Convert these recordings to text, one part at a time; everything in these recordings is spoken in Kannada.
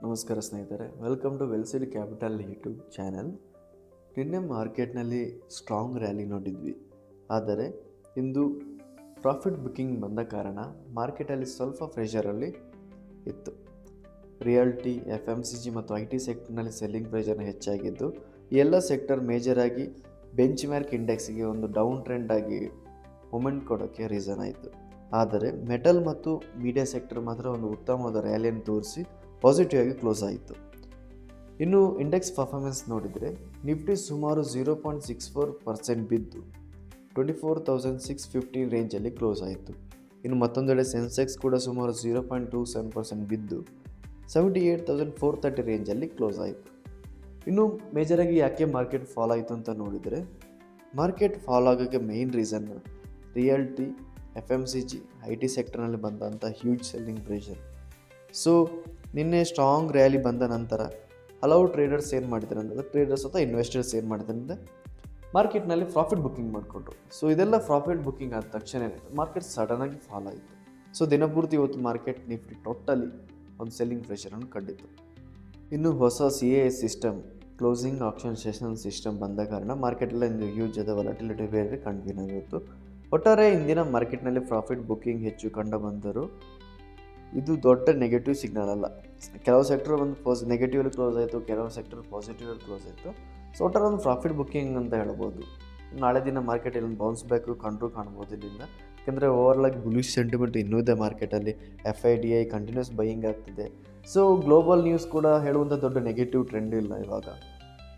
ನಮಸ್ಕಾರ ಸ್ನೇಹಿತರೆ, welcome to Welsid capital YouTube channel. ನಿನ್ನೆ ಮಾರ್ಕೆಟ್ನಲ್ಲಿ ಸ್ಟ್ರಾಂಗ್ ರ್ಯಾಲಿ ನೋಡಿದ್ವಿ. ಆದರೆ ಇಂದು ಪ್ರಾಫಿಟ್ ಬುಕ್ಕಿಂಗ್ ಬಂದ ಕಾರಣ ಮಾರ್ಕೆಟಲ್ಲಿ ಸ್ವಲ್ಪ ಪ್ರೆಷರಲ್ಲಿ ಇತ್ತು. ರಿಯಾಲ್ಟಿ, FMCG ಮತ್ತು IT ಸೆಕ್ಟರ್ನಲ್ಲಿ ಸೆಲ್ಲಿಂಗ್ ಪ್ರೆಷರ್ ಹೆಚ್ಚಾಗಿದ್ದು, ಈ ಎಲ್ಲ ಸೆಕ್ಟರ್ ಮೇಜರಾಗಿ ಬೆಂಚ್ ಮಾರ್ಕ್ ಇಂಡೆಕ್ಸ್ಗೆ ಒಂದು ಡೌನ್ ಟ್ರೆಂಡ್ ಆಗಿ ಮೂಮೆಂಟ್ ಕೊಡೋಕ್ಕೆ ರೀಸನ್ ಆಯಿತು. ಆದರೆ ಮೆಟಲ್ ಮತ್ತು ಮೀಡಿಯಾ ಸೆಕ್ಟರ್ ಮಾತ್ರ ಒಂದು ಉತ್ತಮವಾದ ರ್ಯಾಲಿಯನ್ನು ತೋರಿಸಿ ಪಾಸಿಟಿವ್ ಆಗಿ ಕ್ಲೋಸ್ ಆಯಿತು. ಇನ್ನು ಇಂಡೆಕ್ಸ್ ಪರ್ಫಾರ್ಮೆನ್ಸ್ ನೋಡಿದರೆ ನಿಫ್ಟಿ ಸುಮಾರು 0.64% ಬಿದ್ದು 24,650 ರೇಂಜಲ್ಲಿ ಕ್ಲೋಸ್ ಆಯಿತು. ಇನ್ನು ಮತ್ತೊಂದೆಡೆ ಸೆನ್ಸೆಕ್ಸ್ ಕೂಡ ಸುಮಾರು 0.27% ಬಿದ್ದು 78,430 ರೇಂಜಲ್ಲಿ ಕ್ಲೋಸ್ ಆಯಿತು. ಇನ್ನು ಮೇಜರಾಗಿ ಯಾಕೆ ಮಾರ್ಕೆಟ್ ಫಾಲ್ ಆಯಿತು ಅಂತ ನೋಡಿದರೆ, ಮಾರ್ಕೆಟ್ ಫಾಲ್ ಆಗೋಕ್ಕೆ main reason realty, FMCG, IT ಸೆಕ್ಟರ್ನಲ್ಲಿ ಬಂದಂಥ ಹ್ಯೂಜ್ ಸೆಲ್ಲಿಂಗ್ ಪ್ರೆಷರ್. ಸೊ ನಿನ್ನೆ ಸ್ಟ್ರಾಂಗ್ ರ್ಯಾಲಿ ಬಂದ ನಂತರ ಹಲವು ಟ್ರೇಡರ್ಸ್ ಏನು ಮಾಡಿದ್ದಾರೆ ಅಂದರೆ, ಟ್ರೇಡರ್ಸ್ ಅಥವಾ ಇನ್ವೆಸ್ಟರ್ಸ್ ಏನು ಮಾಡಿದ್ದಾರೆ ಅಂದರೆ ಮಾರ್ಕೆಟ್ನಲ್ಲಿ ಪ್ರಾಫಿಟ್ ಬುಕ್ಕಿಂಗ್ ಮಾಡಿಕೊಂಡ್ರು. ಸೊ ಇದೆಲ್ಲ ಪ್ರಾಫಿಟ್ ಬುಕ್ಕಿಂಗ್ ಆದ ತಕ್ಷಣ ಮಾರ್ಕೆಟ್ ಸಡನ್ನಾಗಿ ಫಾಲ್ ಆಯಿತು. ಸೊ ದಿನಪೂರ್ತಿ ಇವತ್ತು ಮಾರ್ಕೆಟ್ ನಿಫ್ಟಿ ಟೋಟಲಿ ಒಂದು ಸೆಲ್ಲಿಂಗ್ ಪ್ರೆಷರನ್ನು ಕಂಡಿತ್ತು. ಇನ್ನು ಹೊಸ CAS system, closing option session system ಬಂದ ಕಾರಣ ಮಾರ್ಕೆಟಲ್ಲಿ ಒಂದು ಹ್ಯೂಜ್ ಆದ ವಾಲಟಿಲಿಟಿ ಬೇರೆ ಕಂಡ್ವಿ ನಾವು ಇವತ್ತು. ಒಟ್ಟಾರೆ ಇಂದಿನ ಮಾರ್ಕೆಟ್ನಲ್ಲಿ ಪ್ರಾಫಿಟ್ ಬುಕ್ಕಿಂಗ್ ಹೆಚ್ಚು ಕಂಡು ಬಂದರೂ ಇದು ದೊಡ್ಡ ನೆಗೆಟಿವ್ ಸಿಗ್ನಲ್ ಅಲ್ಲ. ಕೆಲವು ಸೆಕ್ಟರ್ ಒಂದು ನೆಗೆಟಿವಲ್ಲಿ ಕ್ಲೋಸ್ ಆಯಿತು, ಕೆಲವು ಸೆಕ್ಟರ್ ಪಾಸಿಟಿವಲ್ಲಿ ಕ್ಲೋಸ್ ಆಯಿತು. ಸೊ ಒಟ್ಟಾರೆ ಒಂದು ಪ್ರಾಫಿಟ್ ಬುಕ್ಕಿಂಗ್ ಅಂತ ಹೇಳ್ಬೋದು. ನಾಳೆ ದಿನ ಮಾರ್ಕೆಟಲ್ಲಿ ಒಂದು ಬೌನ್ಸ್ ಬ್ಯಾಕು ಕಾಣ್ಬೋದು ಇಲ್ಲಿಂದ. ಯಾಕೆಂದರೆ ಓವರ್ಲಾಗಿ ಬುಲಿಶ್ ಸೆಂಟಿಮೆಂಟ್ ಇನ್ನೂ ಇದೆ ಮಾರ್ಕೆಟಲ್ಲಿ. FIDI ಕಂಟಿನ್ಯೂಸ್ ಬೈಯಿಂಗ್ ಆಗ್ತಿದೆ. ಸೊ ಗ್ಲೋಬಲ್ ನ್ಯೂಸ್ ಕೂಡ ಹೇಳುವಂಥ ದೊಡ್ಡ ನೆಗೆಟಿವ್ ಟ್ರೆಂಡ್ ಇಲ್ಲ ಇವಾಗ.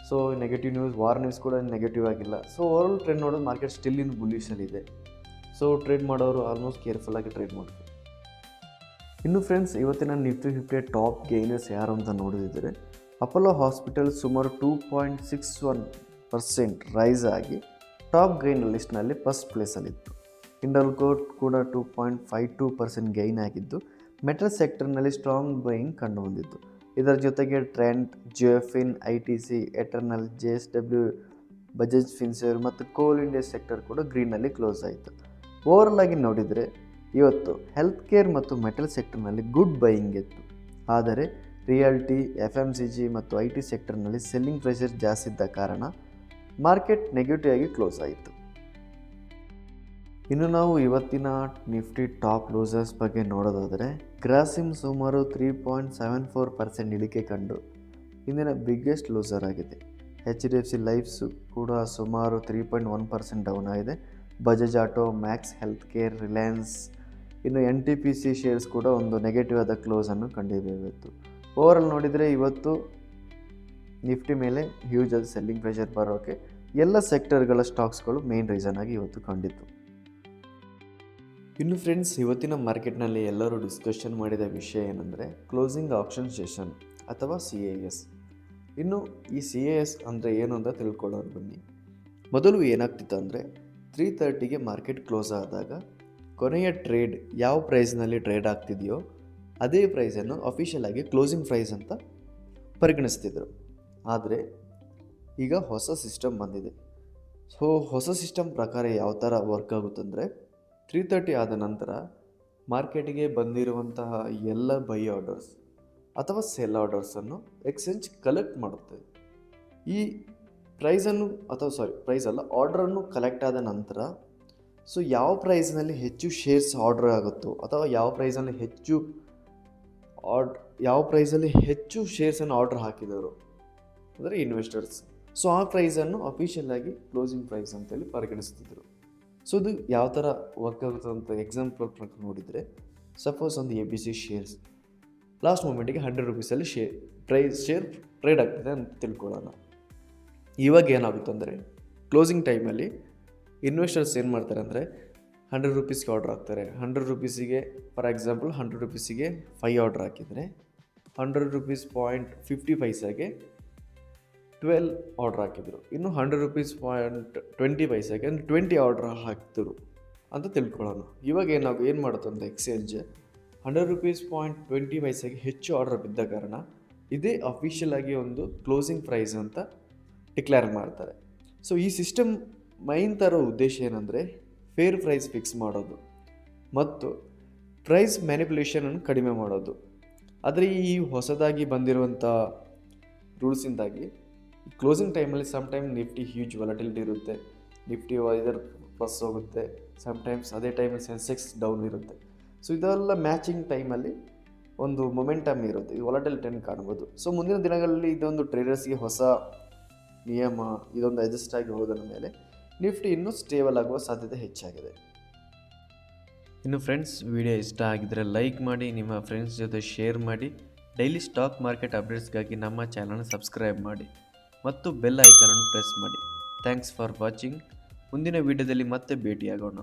So negative news, war news ಕೂಡ ನೆಗೆಟಿವ್ ಆಗಿಲ್ಲ. ಸೊ ಓವರಾಲ್ ಟ್ರೆಂಡ್ ನೋಡೋದು ಮಾರ್ಕೆಟ್ ಸ್ಟಿಲ್ ಇನ್ ಬುಲಿಶಲ್ಲಿದೆ. ಸೊ ಟ್ರೇಡ್ ಮಾಡೋರು ಆಲ್ಮೋಸ್ಟ್ ಕೇರ್ಫುಲ್ಲಾಗಿ ಟ್ರೇಡ್ ಮಾಡಬೇಕು. ಇನ್ನು ಫ್ರೆಂಡ್ಸ್, ಇವತ್ತಿನ ನಿಫ್ಟಿ 50 ಟಾಪ್ ಗೈನರ್ಸ್ ಯಾರು ಅಂತ ನೋಡಿದರೆ, ಅಪೋಲೋ ಹಾಸ್ಪಿಟಲ್ ಸುಮಾರು 2.61% ರೈಸ್ ಆಗಿ ಟಾಪ್ ಗೈನರ್ ಲಿಸ್ಟ್ನಲ್ಲಿ ಫಸ್ಟ್ ಪ್ಲೇಸಲ್ಲಿತ್ತು. ಇಂಡಲ್ಕೋಟ್ ಕೂಡ 2.52% ಗೈನ್ ಆಗಿದ್ದು, ಮೆಟಲ್ ಸೆಕ್ಟರ್ನಲ್ಲಿ ಸ್ಟ್ರಾಂಗ್ ಬೈಯಿಂಗ್ ಕಂಡು ಬಂದಿತ್ತು. ಇದರ ಜೊತೆಗೆ Trent, Jiofin, ITC, Eternal, JSW, Bajaj Finserv ಮತ್ತು ಕೋಲ್ ಇಂಡಿಯಾ ಸೆಕ್ಟರ್ ಕೂಡ ಗ್ರೀನಲ್ಲಿ ಕ್ಲೋಸ್ ಆಯಿತು. ಓವರಾಲ್ ಆಗಿ ನೋಡಿದರೆ ಇವತ್ತು ಹೆಲ್ತ್ ಕೇರ್ ಮತ್ತು ಮೆಟಲ್ ಸೆಕ್ಟರ್ನಲ್ಲಿ ಗುಡ್ ಬೈಯಿಂಗ್ ಇತ್ತು. ಆದರೆ ರಿಯಾಲ್ಟಿ, FMCG ಮತ್ತು IT ಸೆಕ್ಟರ್ನಲ್ಲಿ ಸೆಲ್ಲಿಂಗ್ ಪ್ರೆಷರ್ ಜಾಸ್ತಿ ಇದ್ದ ಕಾರಣ ಮಾರ್ಕೆಟ್ ನೆಗೆಟಿವ್ ಆಗಿ ಕ್ಲೋಸ್ ಆಯಿತು. ಇನ್ನು ನಾವು ಇವತ್ತಿನ ನಿಫ್ಟಿ ಟಾಪ್ ಲೂಸರ್ಸ್ ಬಗ್ಗೆ ನೋಡೋದಾದರೆ, ಗ್ರಾಸಿಮ್ ಸುಮಾರು 3.74% ಇಳಿಕೆ ಕಂಡು ಇಂದಿನ ಬಿಗ್ಗೆಸ್ಟ್ ಲೂಸರ್ ಆಗಿದೆ. HDFC ಲೈಫ್ಸು ಕೂಡ ಸುಮಾರು 3.1% ಡೌನ್ ಆಗಿದೆ. Bajaj auto, Max health care, Reliance, ಇನ್ನು NTPC ಶೇರ್ಸ್ ಕೂಡ ಒಂದು ನೆಗೆಟಿವ್ ಆದ ಕ್ಲೋಸನ್ನು ಕಂಡಿದ್ದೇವಿತ್ತು. ಓವರಾಲ್ ನೋಡಿದರೆ ಇವತ್ತು ನಿಫ್ಟಿ ಮೇಲೆ ಹ್ಯೂಜ್ ಆದ ಸೆಲ್ಲಿಂಗ್ ಪ್ರೆಷರ್ ಬರೋಕ್ಕೆ ಎಲ್ಲ ಸೆಕ್ಟರ್ಗಳ ಸ್ಟಾಕ್ಸ್ಗಳು ಮೇನ್ ರೀಸನ್ ಆಗಿ ಇವತ್ತು ಕಂಡಿತ್ತು. ಇನ್ನು ಫ್ರೆಂಡ್ಸ್, ಇವತ್ತಿನ ಮಾರ್ಕೆಟ್ನಲ್ಲಿ ಎಲ್ಲರೂ ಡಿಸ್ಕಷನ್ ಮಾಡಿದ ವಿಷಯ ಏನಂದರೆ ಕ್ಲೋಸಿಂಗ್ ಆಪ್ಷನ್ ಸೆಷನ್ ಅಥವಾ CAS. ಇನ್ನು ಈ CAS ಅಂದರೆ ಏನು ಅಂತ ತಿಳ್ಕೊಳ್ಳೋರು ಬನ್ನಿ. ಮೊದಲು ಏನಾಗ್ತಿತ್ತು ಅಂದರೆ 3:30ಗೆ ಮಾರ್ಕೆಟ್ ಕ್ಲೋಸ್ ಆದಾಗ ಕೊನೆಯ ಟ್ರೇಡ್ ಯಾವ ಪ್ರೈಸ್ನಲ್ಲಿ ಟ್ರೇಡ್ ಆಗ್ತಿದೆಯೋ ಅದೇ ಪ್ರೈಸನ್ನು ಅಫಿಷಿಯಲ್ ಆಗಿ ಕ್ಲೋಸಿಂಗ್ ಪ್ರೈಸ್ ಅಂತ ಪರಿಗಣಿಸ್ತಿದ್ರು. ಆದರೆ ಈಗ ಹೊಸ ಸಿಸ್ಟಮ್ ಬಂದಿದೆ. ಸೊ ಹೊಸ ಸಿಸ್ಟಮ್ ಪ್ರಕಾರ ಯಾವ ಥರ ವರ್ಕ್ ಆಗುತ್ತಂದರೆ, 3:30 ಆದ ನಂತರ ಮಾರ್ಕೆಟಿಗೆ ಬಂದಿರುವಂತಹ ಎಲ್ಲ ಬೈ ಆರ್ಡರ್ಸ್ ಅಥವಾ ಸೆಲ್ ಆರ್ಡರ್ಸನ್ನು ಎಕ್ಸ್ಚೇಂಜ್ ಕಲೆಕ್ಟ್ ಮಾಡುತ್ತೆ. ಈ ಆರ್ಡ್ರನ್ನು ಕಲೆಕ್ಟ್ ಆದ ನಂತರ ಸೊ ಯಾವ ಪ್ರೈಸ್ನಲ್ಲಿ ಹೆಚ್ಚು ಶೇರ್ಸ್ ಆರ್ಡರ್ ಆಗುತ್ತೋ ಅಥವಾ ಯಾವ ಪ್ರೈಸಲ್ಲಿ ಹೆಚ್ಚು ಶೇರ್ಸನ್ನು ಆರ್ಡರ್ ಹಾಕಿದರು ಅಂದರೆ ಇನ್ವೆಸ್ಟರ್ಸ್, ಸೊ ಆ ಪ್ರೈಸನ್ನು ಅಫಿಷಿಯಲ್ ಆಗಿ ಕ್ಲೋಸಿಂಗ್ ಪ್ರೈಸ್ ಅಂತೇಳಿ ಪರಿಗಣಿಸ್ತಿದ್ರು. ಸೊ ಇದು ಯಾವ ಥರ ವರ್ಕ್ ಆಗುತ್ತೆ ಅಂತ ಎಕ್ಸಾಂಪಲ್ ಪ್ರಕಾರ ನೋಡಿದರೆ, ಸಪೋಸ್ ಒಂದು ABC ಶೇರ್ಸ್ ಲಾಸ್ಟ್ ಮೂಮೆಂಟಿಗೆ 100 ರೂಪೀಸಲ್ಲಿ ಶೇರ್ ಟ್ರೇಡ್ ಆಗ್ತಿದೆ ಅಂತ ತಿಳ್ಕೊಳ್ಳೋಣ. ಇವಾಗ ಏನಾಗುತ್ತೆ ಅಂದರೆ, ಕ್ಲೋಸಿಂಗ್ ಟೈಮಲ್ಲಿ ಇನ್ವೆಸ್ಟರ್ಸ್ ಏನು ಮಾಡ್ತಾರೆ ಅಂದರೆ 100 ರೂಪೀಸ್ಗೆ ಆರ್ಡ್ರ್ ಹಾಕ್ತಾರೆ. 100 ರೂಪೀಸಿಗೆ ಫಾರ್ ಎಕ್ಸಾಂಪಲ್ 100 ರೂಪೀಸಿಗೆ 5 ಆರ್ಡ್ರ್ ಹಾಕಿದರೆ 100 ರೂಪೀಸ್ .50 12 ಆರ್ಡ್ರ್ ಹಾಕಿದರು. ಇನ್ನು 100 ರೂಪೀಸ್ .20 20 ಆರ್ಡ್ರ್ ಹಾಕ್ತಿರು ಅಂತ ತಿಳ್ಕೊಳ್ಳೋಣ. ಇವಾಗ ಏನು ಮಾಡುತ್ತೆ ಅಂತ ಎಕ್ಸ್ಚೇಂಜ್ 100 ರೂಪೀಸ್ .20 ಹೆಚ್ಚು ಆರ್ಡರ್ ಬಿದ್ದ ಕಾರಣ ಇದೇ ಅಫಿಷಿಯಲ್ ಆಗಿ ಒಂದು ಕ್ಲೋಸಿಂಗ್ ಪ್ರೈಸ್ ಅಂತ ಡಿಕ್ಲೇರ್ ಮಾಡ್ತಾರೆ. ಸೊ ಈ ಸಿಸ್ಟಮ್ ಮೈನ್ ಥರ ಉದ್ದೇಶ ಏನಂದರೆ ಫೇರ್ ಪ್ರೈಸ್ ಫಿಕ್ಸ್ ಮಾಡೋದು ಮತ್ತು ಪ್ರೈಸ್ ಮ್ಯಾನಿಪುಲೇಷನನ್ನು ಕಡಿಮೆ ಮಾಡೋದು. ಆದರೆ ಈ ಹೊಸದಾಗಿ ಬಂದಿರುವಂಥ ರೂಲ್ಸಿಂದಾಗಿ ಕ್ಲೋಸಿಂಗ್ ಟೈಮಲ್ಲಿ ಟೈಮ್ ನಿಫ್ಟಿ ಹ್ಯೂಜ್ ವಾಲಟಿಲಿಟಿ ಇರುತ್ತೆ. ನಿಫ್ಟಿ ಐದರ್ ಪ್ಲಸ್ ಹೋಗುತ್ತೆ, ಟೈಮ್ಸ್ ಅದೇ ಟೈಮಲ್ಲಿ ಸೆನ್ಸೆಕ್ಸ್ ಡೌನ್ ಇರುತ್ತೆ. ಸೊ ಇದೆಲ್ಲ ಮ್ಯಾಚಿಂಗ್ ಟೈಮಲ್ಲಿ ಒಂದು ಮೊಮೆಂಟಮ್ ಇರುತ್ತೆ, ಈ ವಾಲಟಿಲಿಟಿಯನ್ನು ಕಾಣ್ಬೋದು. ಸೊ ಮುಂದಿನ ದಿನಗಳಲ್ಲಿ ಇದೊಂದು ಟ್ರೇಡರ್ಸ್ಗೆ ಹೊಸ ನಿಯಮ ಇದೊಂದು ಅಡ್ಜಸ್ಟ್ ಆಗಿ ಹೋಗೋದ್ರ ಮೇಲೆ ನಿಫ್ಟಿ ಇನ್ನೂ ಸ್ಟೇಬಲ್ ಆಗುವ ಸಾಧ್ಯತೆ ಹೆಚ್ಚಾಗಿದೆ. ಇನ್ನು ಫ್ರೆಂಡ್ಸ್, ವಿಡಿಯೋ ಇಷ್ಟ ಆಗಿದ್ದರೆ ಲೈಕ್ ಮಾಡಿ, ನಿಮ್ಮ ಫ್ರೆಂಡ್ಸ್ ಜೊತೆ ಶೇರ್ ಮಾಡಿ. ಡೈಲಿ ಸ್ಟಾಕ್ ಮಾರ್ಕೆಟ್ ಅಪ್ಡೇಟ್ಸ್ಗಾಗಿ ನಮ್ಮ ಚಾನಲ್ನ ಸಬ್ಸ್ಕ್ರೈಬ್ ಮಾಡಿ ಮತ್ತು ಬೆಲ್ ಐಕಾನನ್ನು ಪ್ರೆಸ್ ಮಾಡಿ. Thanks for watching. ಮುಂದಿನ ವಿಡಿಯೋದಲ್ಲಿ ಮತ್ತೆ ಭೇಟಿಯಾಗೋಣ.